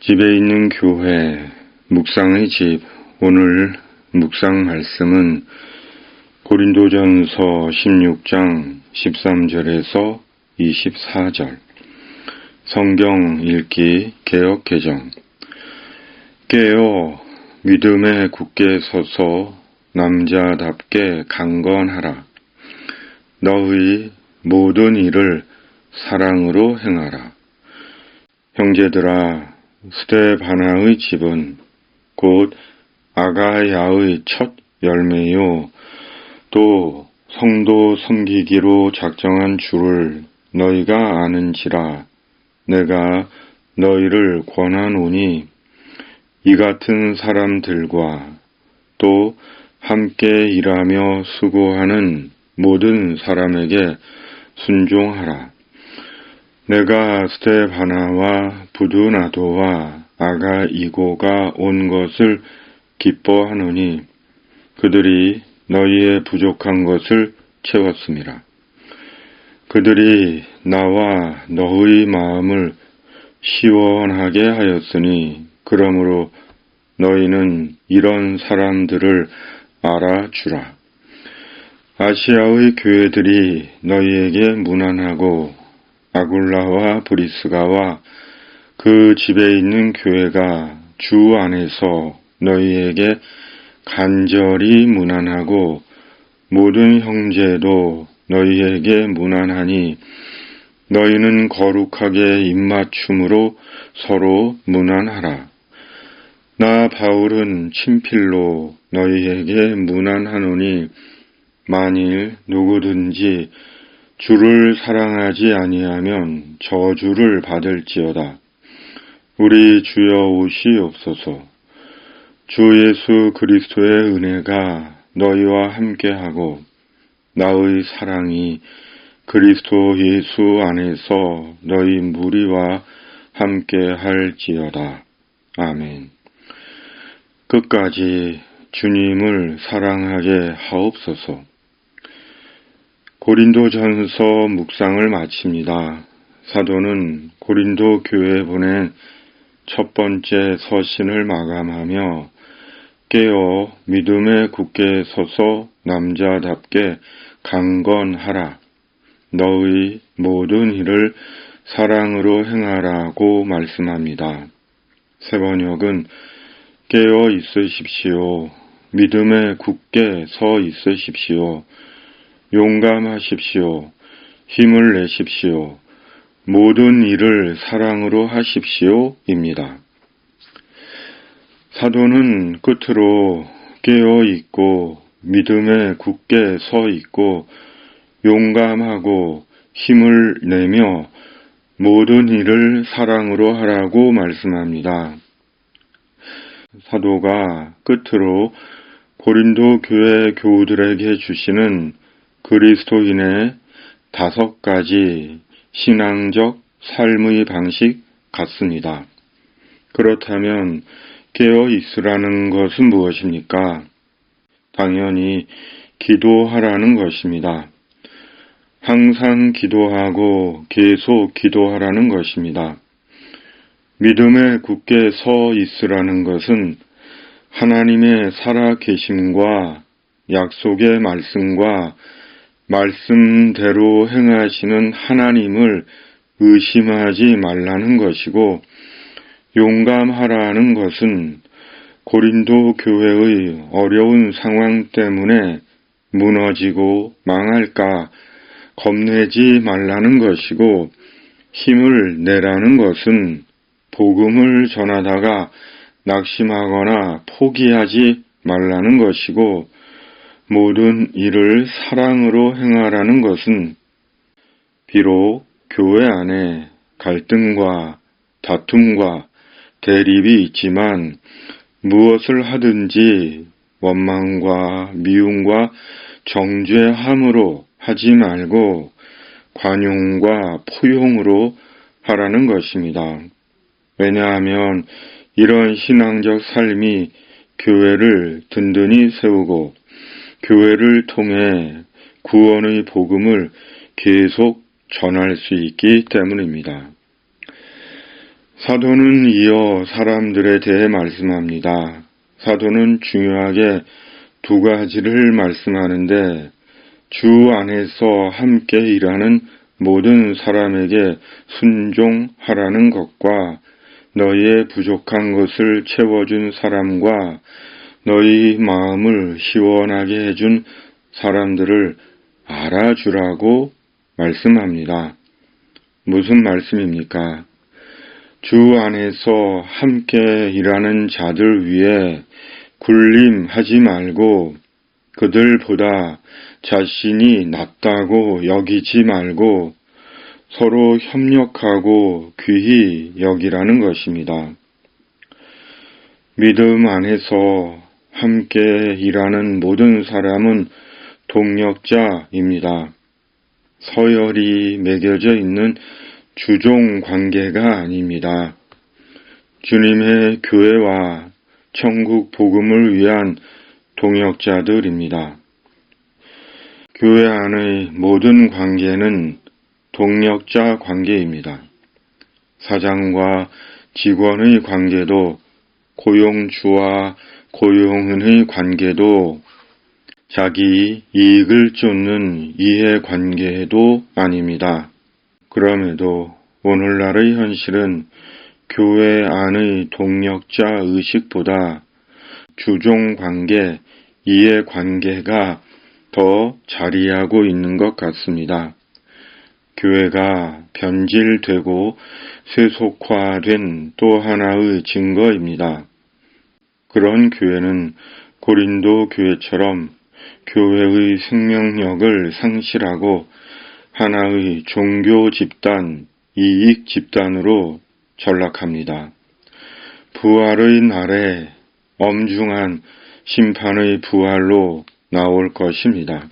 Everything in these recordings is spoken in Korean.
집에 있는 교회, 묵상의 집. 오늘 묵상 말씀은 고린도전서 16장 13절에서 24절. 성경 읽기 개역개정. 깨어 믿음에 굳게 서서 남자답게 강건하라. 너의 모든 일을 사랑으로 행하라. 형제들아, 스데바나의 집은 곧 아가야의 첫 열매요. 또 성도 섬기기로 작정한 줄을 너희가 아는지라. 내가 너희를 권하노니 이 같은 사람들과 또 함께 일하며 수고하는 모든 사람에게 순종하라. 내가 스데바나와 부두나도와 아가이고가 온 것을 기뻐하노니 그들이 너희의 부족한 것을 채웠음이라. 그들이 나와 너의 마음을 시원하게 하였으니 그러므로 너희는 이런 사람들을 알아주라. 아시아의 교회들이 너희에게 문안하고 아굴라와 브리스가와 그 집에 있는 교회가 주 안에서 너희에게 간절히 문안하고 모든 형제도 너희에게 문안하니 너희는 거룩하게 입맞춤으로 서로 문안하라. 나 바울은 친필로 너희에게 문안하노니 만일 누구든지 주를 사랑하지 아니하면 저주를 받을지어다. 우리 주여 오시옵소서. 주 예수 그리스도의 은혜가 너희와 함께하고 나의 사랑이 그리스도 예수 안에서 너희 무리와 함께할지어다. 아멘. 끝까지 주님을 사랑하게 하옵소서. 고린도전서 묵상을 마칩니다. 사도는 고린도 교회에 보낸 첫 번째 서신을 마감하며 깨어 믿음에 굳게 서서 남자답게 강건하라. 너의 모든 일을 사랑으로 행하라고 말씀합니다. 새 번역은 깨어 있으십시오. 믿음에 굳게 서 있으십시오. 용감하십시오. 힘을 내십시오. 모든 일을 사랑으로 하십시오. 입니다. 사도는 끝으로 깨어 있고 믿음에 굳게 서 있고 용감하고 힘을 내며 모든 일을 사랑으로 하라고 말씀합니다. 사도가 끝으로 고린도 교회 교우들에게 주시는 그리스도인의 5가지 신앙적 삶의 방식 같습니다. 그렇다면 깨어 있으라는 것은 무엇입니까? 당연히 기도하라는 것입니다. 항상 기도하고 계속 기도하라는 것입니다. 믿음에 굳게 서 있으라는 것은 하나님의 살아계심과 약속의 말씀과 말씀대로 행하시는 하나님을 의심하지 말라는 것이고, 용감하라는 것은 고린도 교회의 어려운 상황 때문에 무너지고 망할까 겁내지 말라는 것이고, 힘을 내라는 것은 복음을 전하다가 낙심하거나 포기하지 말라는 것이고, 모든 일을 사랑으로 행하라는 것은 비록 교회 안에 갈등과 다툼과 대립이 있지만 무엇을 하든지 원망과 미움과 정죄함으로 하지 말고 관용과 포용으로 하라는 것입니다. 왜냐하면 이런 신앙적 삶이 교회를 든든히 세우고 교회를 통해 구원의 복음을 계속 전할 수 있기 때문입니다. 사도는 이어 사람들에 대해 말씀합니다. 사도는 중요하게 두 가지를 말씀하는데 주 안에서 함께 일하는 모든 사람에게 순종하라는 것과 너희의 부족한 것을 채워준 사람과 너희 마음을 시원하게 해준 사람들을 알아주라고 말씀합니다. 무슨 말씀입니까? 주 안에서 함께 일하는 자들 위해 군림하지 말고 그들보다 자신이 낫다고 여기지 말고 서로 협력하고 귀히 여기라는 것입니다. 믿음 안에서 함께 일하는 모든 사람은 동력자입니다. 서열이 매겨져 있는 주종 관계가 아닙니다. 주님의 교회와 천국 복음을 위한 동역자들입니다. 교회 안의 모든 관계는 동역자 관계입니다. 사장과 직원의 관계도 고용주와 고용인의 관계도 자기 이익을 쫓는 이해관계도 아닙니다. 그럼에도 오늘날의 현실은 교회 안의 동력자 의식보다 주종관계, 이해관계가 더 자리하고 있는 것 같습니다. 교회가 변질되고 세속화된 또 하나의 증거입니다. 그런 교회는 고린도 교회처럼 교회의 생명력을 상실하고 하나의 종교 집단, 이익 집단으로 전락합니다. 부활의 날에 엄중한 심판의 부활로 나올 것입니다.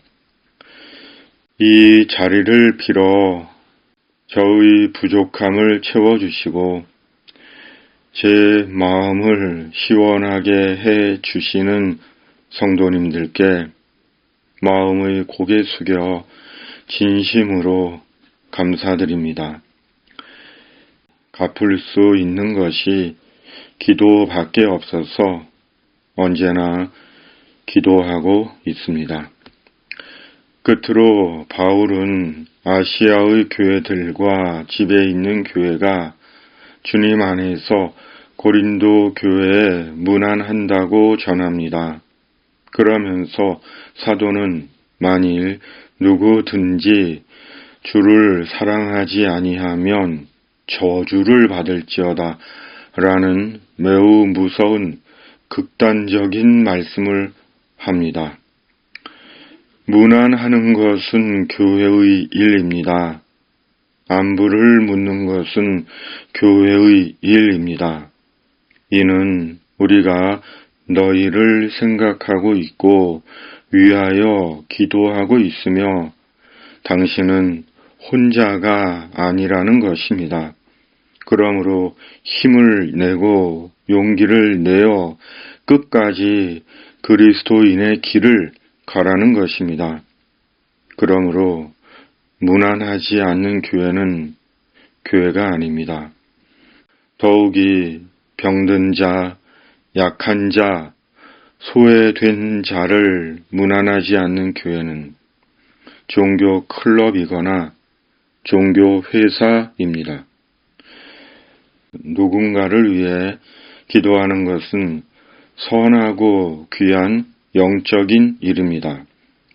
이 자리를 빌어 저의 부족함을 채워주시고 제 마음을 시원하게 해 주시는 성도님들께 마음의 고개 숙여 진심으로 감사드립니다. 갚을 수 있는 것이 기도밖에 없어서 언제나 기도하고 있습니다. 끝으로 바울은 아시아의 교회들과 집에 있는 교회가 주님 안에서 고린도 교회에 문안한다고 전합니다. 그러면서 사도는 만일 누구든지 주를 사랑하지 아니하면 저주를 받을지어다 라는 매우 무서운 극단적인 말씀을 합니다. 문안하는 것은 교회의 일입니다. 안부를 묻는 것은 교회의 일입니다. 이는 우리가 너희를 생각하고 있고 위하여 기도하고 있으며 당신은 혼자가 아니라는 것입니다. 그러므로 힘을 내고 용기를 내어 끝까지 그리스도인의 길을 가라는 것입니다. 그러므로 무난하지 않는 교회는 교회가 아닙니다. 더욱이 병든 자, 약한 자, 소외된 자를 무난하지 않는 교회는 종교 클럽이거나 종교 회사입니다. 누군가를 위해 기도하는 것은 선하고 귀한 영적인 일입니다.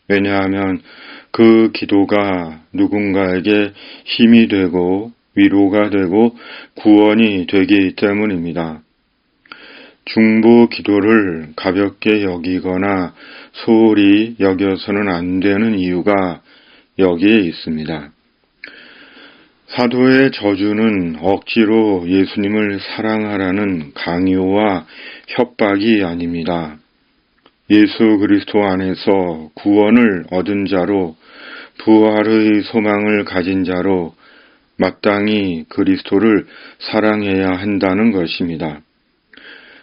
왜냐하면 그 기도가 누군가에게 힘이 되고 위로가 되고 구원이 되기 때문입니다. 중보 기도를 가볍게 여기거나 소홀히 여겨서는 안 되는 이유가 여기에 있습니다. 사도의 저주는 억지로 예수님을 사랑하라는 강요와 협박이 아닙니다. 예수 그리스도 안에서 구원을 얻은 자로 부활의 소망을 가진 자로 마땅히 그리스도를 사랑해야 한다는 것입니다.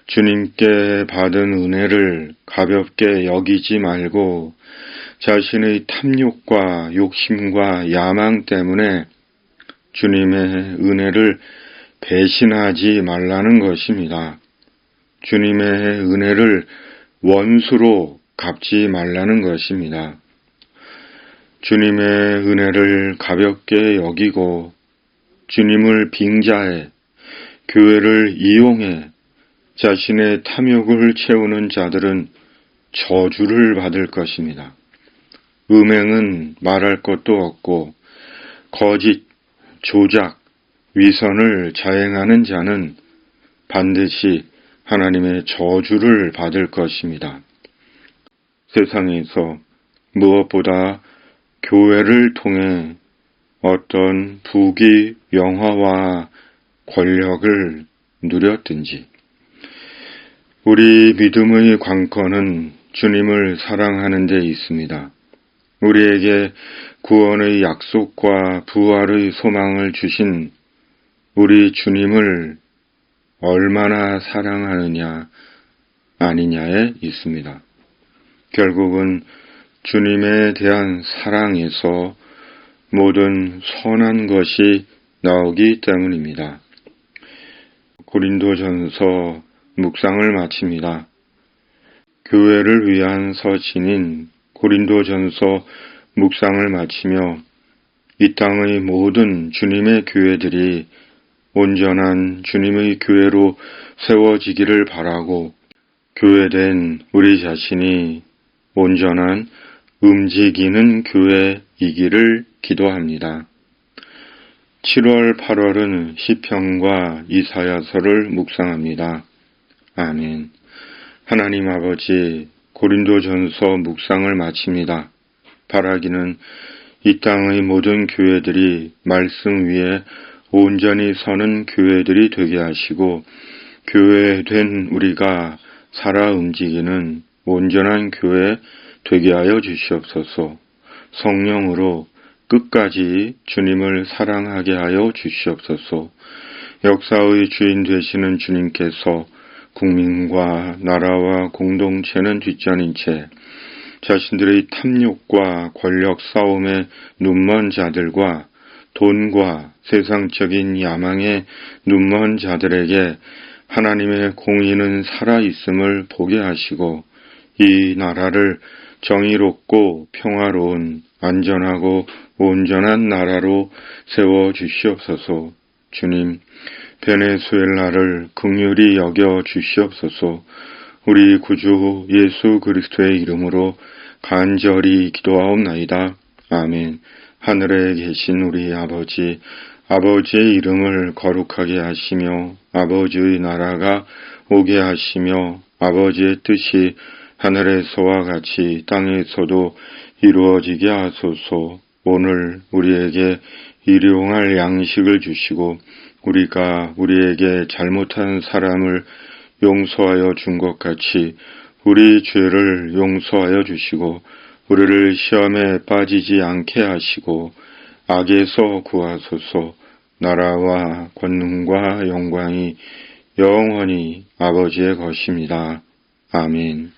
주님께 받은 은혜를 가볍게 여기지 말고 자신의 탐욕과 욕심과 야망 때문에 주님의 은혜를 배신하지 말라는 것입니다. 주님의 은혜를 원수로 갚지 말라는 것입니다. 주님의 은혜를 가볍게 여기고 주님을 빙자해 교회를 이용해 자신의 탐욕을 채우는 자들은 저주를 받을 것입니다. 음행은 말할 것도 없고 거짓, 조작, 위선을 자행하는 자는 반드시 하나님의 저주를 받을 것입니다. 세상에서 무엇보다 교회를 통해 어떤 부귀, 영화와 권력을 누렸든지 우리 믿음의 관건은 주님을 사랑하는 데 있습니다. 우리에게 구원의 약속과 부활의 소망을 주신 우리 주님을 얼마나 사랑하느냐 아니냐에 있습니다. 결국은 주님에 대한 사랑에서 모든 선한 것이 나오기 때문입니다. 고린도전서 묵상을 마칩니다. 교회를 위한 서신인 고린도전서 묵상을 마치며 이 땅의 모든 주님의 교회들이 온전한 주님의 교회로 세워지기를 바라고 교회된 우리 자신이 온전한 움직이는 교회이기를 기도합니다. 7월, 8월은 시편과 이사야서를 묵상합니다. 아멘. 하나님 아버지, 고린도전서 묵상을 마칩니다. 바라기는 이 땅의 모든 교회들이 말씀 위에 온전히 서는 교회들이 되게 하시고 교회된 우리가 살아 움직이는 온전한 교회 되게 하여 주시옵소서. 성령으로 끝까지 주님을 사랑하게 하여 주시옵소서. 역사의 주인 되시는 주님께서 국민과 나라와 공동체는 뒷전인 채 자신들의 탐욕과 권력 싸움에 눈먼 자들과 돈과 세상적인 야망에 눈먼 자들에게 하나님의 공의는 살아있음을 보게 하시고 이 나라를 정의롭고 평화로운 안전하고 온전한 나라로 세워 주시옵소서. 주님, 베네수엘라를 긍휼히 여겨 주시옵소서. 우리 구주 예수 그리스도의 이름으로 간절히 기도하옵나이다. 아멘. 하늘에 계신 우리 아버지, 아버지의 이름을 거룩하게 하시며 아버지의 나라가 오게 하시며 아버지의 뜻이 하늘에서와 같이 땅에서도 이루어지게 하소서. 오늘 우리에게 일용할 양식을 주시고 우리가 우리에게 잘못한 사람을 용서하여 준 것 같이 우리 죄를 용서하여 주시고 우리를 시험에 빠지지 않게 하시고 악에서 구하소서. 나라와 권능과 영광이 영원히 아버지의 것입니다. 아멘.